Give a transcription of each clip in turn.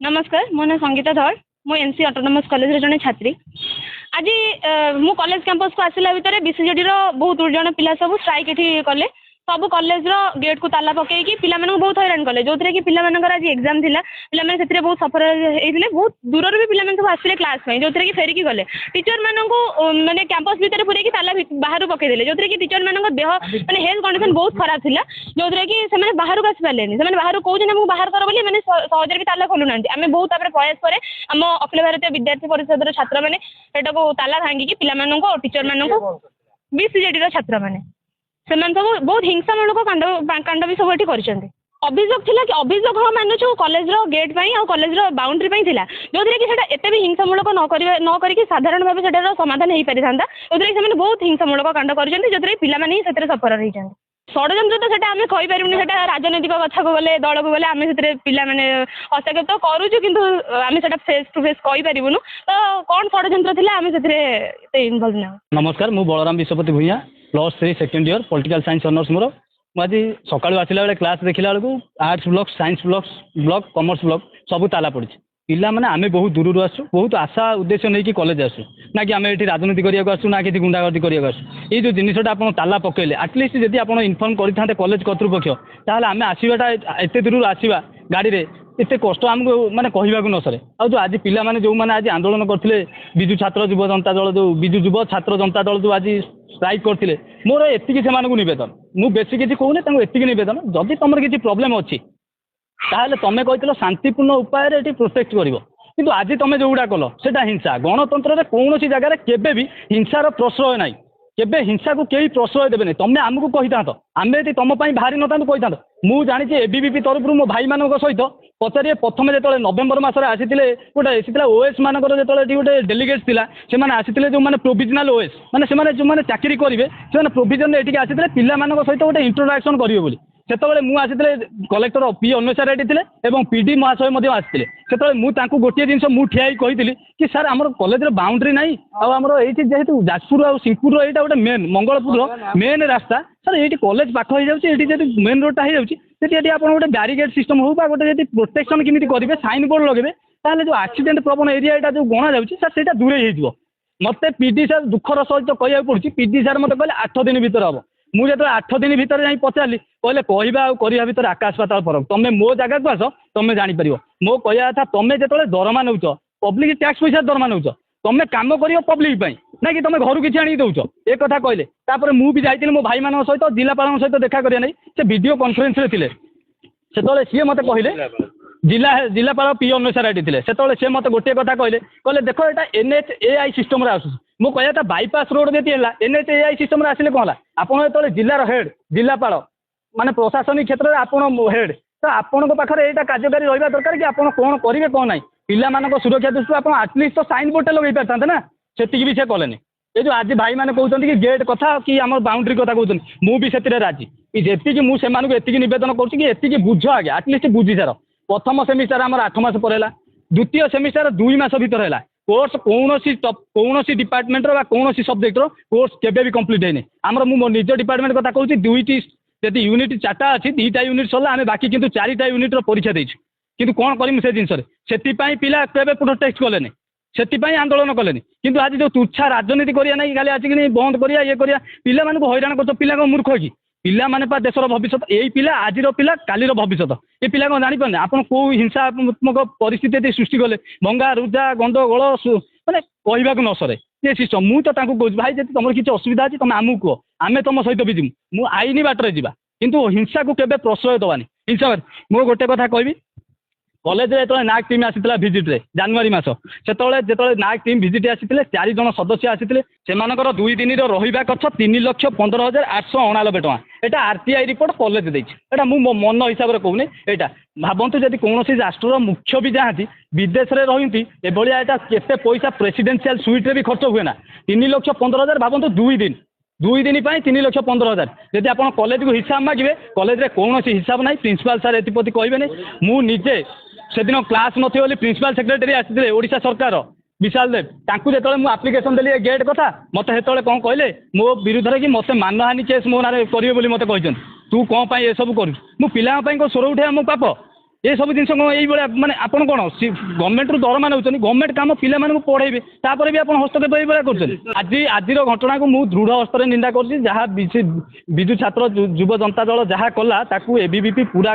नमस्कार मो ना संगीता धर मु एनसी ऑटोनोमस कॉलेज जड़े छात्री आज मु कॉलेज कैंपस को आसला भितर बीसीजेडी बहुत जन पिला सब स्ट्राइक ये कले सब कॉलेज गेट को ताला पकईकि पिला बहुत हैरान कले जो थे कि पिला आज एग्जाम थिला पिला से बहुत सफर होते बहुत दूर भी पिला सब आसले क्लास जो थे कि फेरिकी गले टीचर मानक माने कैंपस भितर पूरे ताला बाहर पकईदे जो थे कि टीचर मान देह माने हेल्थ कंडीशन बहुत खराब थिला जो थे कि से बाहर को आसी पारे से बाहर कहते हैं बाहर कर बोली मैंने सहजरे भी ताला खोलुना आम बहुत प्रयास पर आम अखिल भारतीय विद्यार्थी परिषद छात्र मैंने ताला भांगिकी पिला टीचर मानक बीसीजेडी छात्र मैंने से सब बहुत हिंसामूलक कांड भी सब ये कर अभियोग थिला कि अभियोग हाँ मानुछु कॉलेज गेट और कॉलेज बाउंड्री थिला जो थे कि एते भी हिंसामूलक न करके साधारण भाव से समाधान हो पारि था जो थे कि बहुत हिंसामूलक कांड कर जो थे पिलाने ही सफर होती षड्यंत्र तो सेटा आमे कहि पारिबुनी सेटा राजनीतिक कथा को गले दल को गले आमे सेतरे पिला माने हस्तक्षेप तो करूछु किंतु आमे सेटा फेस टू फेस कहि पारिबुनु तो कोन षड्यंत्र थिला आमे सेतरे एते इन्वॉल्व ना। नमस्कार मु Balram Biswapati Bhuyan +3 second year political science honours मोर आज सकाळु आसिला बेले क्लास देखिला बेलू arts block science block commerce block सब ताला पड़ी पिला माने आमे बहुत दूर आसु बहुत आशा उद्देश्य नहीं कि कॉलेज आसु ना कि आमे एठी राजनीति करिया आसु ना कि गुंडागर्दी करिया आसु ये जो जिनिसटा आपण ताला पकेले एटलिस्ट जदि आपण इन्फॉर्म करथांते कॉलेज कर्तृपक्ष ताहले आमे आसीबाटा एते दूर आसीबा गाड़ी रे एते कष्ट आमको माने कहवाक न सरे आ जो आज पिला माने जो माने आज आंदोलन करथिले बिजु छात्र युव जनता दल जो बिजु युव छात्र जनता दल जो आज स्ट्राइक करथिले मोर एतिकी से मानकु निवेदन मु बेसी किछि कहूने तांको एतिकी निवेदन जदि तमर किछि प्रॉब्लम अछि ताहले तमे कहितलो शांतिपूर्ण उपाय रे एटी प्रोटेक्ट करिवो किंतु आज तमे जोउडा कलो सेटा हिंसा गणतंत्र रे कोनोसी जगह रे केबे भी हिंसार प्रश्रय नाही केबे हिंसा को कई प्रश्रय देबे नहीं तमे आमको कहिता आमे यदि तुम बाहरी नता कहिता मु जानी एबीवीपी तरफ मो भाई मान सहित पचारे प्रथम जो नवेम्बर मसरे आसी गोटे ओएस मान गोटे डेलीगेट्स थिला से माने आसीथिले जो माने प्रोविजनल ओएस माने से माने जो माने चाकरी करिवे से माने प्रोविजन एटिके आसीथिले पिला मान सहित गोटे इंट्रोडक्शन करिवे बोली सेतबेले मु आसीथिले कलेक्टर पी अन्वेषा रेड्डी थिले एवं पीडी महाशय मध्ये आसीथिले सेतबेले मु तांकू गोटे जिंस मु ठियाई कहिथिली कि सर हमर कॉलेज रे बाउंड्री नाही आ हमर एठी जेहेतु जाजपुर आ सिंहपुर एटा गोटे मेन मंगलपुर मेन रास्ता सर ये कॉलेज पाख हो जाए ये मेन रोडटा हो जाए आप गोटे बैरिकेड सिस्टम हो गोटे प्रोटेक्शन केमी करेंगे साइन बोर्ड लगे ताहले जो एक्सीडेंट प्रवण एरिया जो गणा जाऊँगी सर से दूरे हो मत पीडी सर दुखर सहित कहवा पड़ी पीडी सर मत कहले 8 दिन भितर हम मुझे 8 दिन भितर जा पचारि कहले कहवा भितर आकाश पाताल फरक तुम मो जगह को आस तुम जापर मो कहवा था तुम जो दरमा नौ पब्लिक टैक्स पैसा दरमा नौ तुम कम कर पब्लिक ना कि तुम घर किसी आनी दौच एक कथा कहले तापर मु भी जाइए मो भाई मान सहित जिलापाल सहित देखा करिया नहीं से वीडियो कॉन्फ्रेंस रे थिले सेतले सी मते कहले जिलापाल पी अन्वेषा रेड्डी थे से सी मत गोटे कथा कहले देख यहाँ NHAI सिस्टम आस मो कहता बाईपास रोड जी है NHAI सिस्टम आसिले कौन है आपड़ जो जिलार हेड जिलापाल माने प्रशासनिक क्षेत्र में आपण हेड तो आपण पाखे यहाँ कार्यकारी रहा दरकार कि आप कौन करेंगे कौन ना पिला सुरक्षा दृष्टि आप आटलिस्ट तो साइन बोर्ड लगे पारते ना से भी से कले ये जो आज भाई मैंने कहते कि गेट कथा कि आम बाउंड्री कथा कहते मु भी से राजी जी मुझे नवेदन कर बुझ आगे आटलिस्ट बुझी सार प्रथम सेमिस्टर आम 8 मास पर द्वितीय सेमिस्टर 2 मास भीतर है कोर्स कौन डिपार्टमेंट कौन सब्जेक्ट कोर्स केबे भी कंप्लीट है आमर मु निज डिपार्टमेंट कथा कहूँ दुईटी यदि यूनिट 4टा अच्छी 2टा यूनिट सरला आम बाकी किंतु 4टा यूनिट परीक्षा देछु किंतु कौन करमु से जिनस से पिला केबे प्रोटेक्ट कले से आंदोलन कले किंतु आज जो तुच्छा राजनीति करिया नहीं खाली आसिक बंद करिया ये करिया पिला मानक हैरान कर पिला मूर्ख कि पिला माने पा देशर भविष्य यही पिला आजिर पिला कालीर भविष्य ये पिला कौन जापारे आप कौ हिंसात्मक परिस्थिति सृष्टि कले भंगा रुजा गंडगोल मैंने कहवाक न सरे ये सिस्टम मुझे तो कहूँ भाई जब तुम किसी असुविधा अच्छी तुम आमको कह आम तुम सहित भी जीमु मु आईनी बाटर जा किंतु हिंसा को केबे प्रश्रय दबानी हिंसा मो गोटे कथा कहबी କଲେଜରେ ଯେତେବେଳେ ନାକ୍ ଟିମ୍ ଆସିଥିଲା ଭିଜିଟ୍ରେ ଜାନୁଆରୀ ମାସ ଯେତେବେଳେ ନାକ୍ ଟିମ୍ ଭିଜିଟ୍ ଆସିଥିଲେ 4 ଜଣ ସଦସ୍ୟ ଆସିଥିଲେ ସେମାନଙ୍କର 2 ଦିନର ରହିବା ଖର୍ଚ୍ଚ 3,15,899 ଟଙ୍କା। ଏଇଟା RTI ରିପୋର୍ଟ କଲେଜ ଦେଇଛି। ଏଇଟା ମୁଁ ମୋ ମନ ହିସାବରେ କହୁନି। ଏଇଟା ଭାବନ୍ତୁ ଯଦି କୌଣସି ରାଷ୍ଟ୍ରର ମୁଖ୍ୟ ବି ଯାଆନ୍ତି ବିଦେଶରେ ରହନ୍ତି ଏଭଳିଆ ଏଇଟା କେତେ ପଇସା ପ୍ରେସିଡେନ୍ସିଆଲ ସୁଇଟ୍ରେ ବି ଖର୍ଚ୍ଚ ହୁଏ ନା। 3,15,000 ଭାବନ୍ତୁ 2 ଦିନ ପାଇଁ 3,15,000। ଯଦି ଆପଣ କଲେଜକୁ ହିସାବ ମାଗିବେ କଲେଜରେ କୌଣସି ହିସାବ ନାହିଁ। ପ୍ରିନ୍ସିପାଲ ସାର୍ ଏଥିପ୍ରତି କହିବେନି। ମୁଁ ନିଜେ ସେଦିନ କ୍ଲାସ୍ ନଥିବ ବୋଲି ପ୍ରିନ୍ସିପାଲ ସେକ୍ରେଟାରୀ ଆସିଥିଲେ ଓଡ଼ିଶା ସରକାର ବିଶାଲ ଦେବ। ତାଙ୍କୁ ଯେତେବେଳେ ମୁଁ ଆପ୍ଲିକେସନ୍ ଦେଲି ଏ ଗେଟ୍ କଥା ମୋତେ ସେତେବେଳେ କ'ଣ କହିଲେ ମୋ ବିରୁଦ୍ଧରେ କି ମୋତେ ମାନହାନି କେସ୍ ମୋ ନାଁରେ କରିବେ ବୋଲି ମୋତେ କହିଛନ୍ତି। ତୁ କ'ଣ ପାଇଁ ଏସବୁ କରୁଛୁ? ମୁଁ ପିଲାଙ୍କ ପାଇଁ କ'ଣ ସ୍ୱର ଉଠେଇବା ମୋ ପାପ? ଏସବୁ ଜିନିଷ କ'ଣ ଏଇଭଳିଆ ମାନେ ଆପଣ କ'ଣ ଗଭର୍ଣ୍ଣମେଣ୍ଟରୁ ଦରମା ନେଉଛନ୍ତି ଗଭର୍ଣ୍ଣମେଣ୍ଟ କାମ ପିଲାମାନଙ୍କୁ ପଢ଼େଇବେ ତାପରେ ବି ଆପଣ ହସ୍ତକ୍ଷେପ ଏଇଭଳିଆ କରୁଛନ୍ତି। ଆଜିର ଘଟଣାକୁ ମୁଁ ଦୃଢ଼ ହସ୍ତରେ ନିନ୍ଦା କରୁଛି। ଯାହା ବିଜୁ ଛାତ୍ର ଯୁବ ଜନତା ଦଳ ଯାହା କଲା ତାକୁ ABVP ପୁରା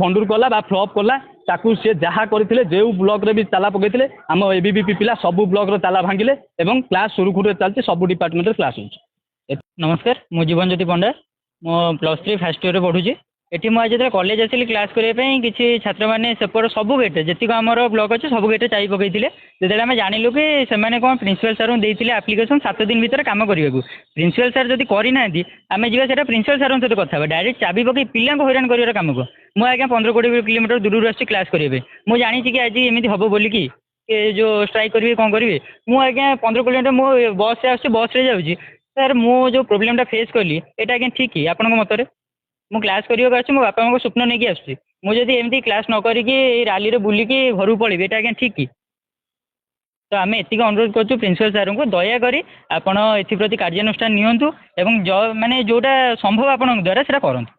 ଭଣ୍ଡୁର କଲା ବା ଫ୍ଲପ୍ କଲା। ତାକୁ ସେ ଯାହା କରିଥିଲେ ଯେଉଁ ବ୍ଲକରେ ବି ତାଲା ପକାଇଥିଲେ ଆମ ABVP ପିଲା ସବୁ ବ୍ଲକର ତାଲା ଭାଙ୍ଗିଲେ ଏବଂ କ୍ଲାସ୍ ସୁରୁଖୁରୁରେ ଚାଲିଛି। ସବୁ ଡିପାର୍ଟମେଣ୍ଟରେ କ୍ଲାସ୍ ହେଉଛି। ନମସ୍କାର, ମୁଁ ଜୀବନଜ୍ୟୋତି ପଣ୍ଡା। ମୁଁ +3 ଫାର୍ଷ୍ଟ ଇୟରରେ ପଢ଼ୁଛି। ଏଠି ମୁଁ ଆଜି ଯେତେବେଳେ କଲେଜ ଆସିଲି କ୍ଲାସ୍ କରିବା ପାଇଁ କିଛି ଛାତ୍ରମାନେ ସେପଟ ସବୁ ଗେଟ୍ରେ ଯେତିକ ଆମର ବ୍ଲକ୍ ଅଛି ସବୁ ଗେଟ୍ରେ ଚାବି ପକାଇଥିଲେ। ଯେତେବେଳେ ଆମେ ଜାଣିଲୁ କି ସେମାନେ କ'ଣ ପ୍ରିନ୍ସିପାଲ ସାର୍ଙ୍କୁ ଦେଇଥିଲେ ଆପ୍ଲିକେସନ୍ 7 ଦିନ ଭିତରେ କାମ କରିବାକୁ। ପ୍ରିନ୍ସିପାଲ ସାର୍ ଯଦି କରିନାହାନ୍ତି ଆମେ ଯିବା ସେଇଟା ପ୍ରିନ୍ସିପାଲ ସାର୍ଙ୍କ ସହିତ କଥା ହେବା। ଡାଇରେକ୍ଟ ଚାବି ପକାଇ ପିଲାଙ୍କୁ ହଇରାଣ କରିବାର କାମ କ'ଣ? ମୁଁ ଆଜ୍ଞା 15-20 କିଲୋମିଟର ଦୂରରୁ ଆସିଛି କ୍ଲାସ୍ କରିବା ପାଇଁ। ମୁଁ ଜାଣିଛି କି ଆଜି ଏମିତି ହେବ ବୋଲିକି ଯେଉଁ ଷ୍ଟ୍ରାଇକ୍ କରିବେ କ'ଣ କରିବେ। ମୁଁ ଆଜ୍ଞା 15 କିଲୋମିଟର ମୁଁ ବସ୍ରେ ଆସୁଛି ବସ୍ରେ ଯାଉଛି। ସାର୍ ମୁଁ ଯେଉଁ ପ୍ରୋବ୍ଲେମ୍ଟା ଫେସ୍ କଲି ଏଇଟା ଆଜ୍ଞା ଠିକ୍ କି ଆପଣଙ୍କ ମତରେ? ମୁଁ କ୍ଲାସ୍ କରିବାକୁ ଆସୁଛି ମୋ ବାପା ମାଆଙ୍କ ସ୍ୱପ୍ନ ନେଇକି ଆସୁଛି। ମୁଁ ଯଦି ଏମିତି କ୍ଲାସ୍ ନ କରିକି ଏଇ ରାଲିରେ ବୁଲିକି ଘରକୁ ପଳେଇବି ଏଇଟା ଆଜ୍ଞା ଠିକ୍ କି? ତ ଆମେ ଏତିକି ଅନୁରୋଧ କରୁଛୁ ପ୍ରିନ୍ସିପାଲ ସାର୍ଙ୍କୁ ଦୟାକରି ଆପଣ ଏଥିପ୍ରତି କାର୍ଯ୍ୟାନୁଷ୍ଠାନ ନିଅନ୍ତୁ ଏବଂ ମାନେ ଯେଉଁଟା ସମ୍ଭବ ଆପଣଙ୍କ ଦ୍ୱାରା ସେଇଟା କରନ୍ତୁ।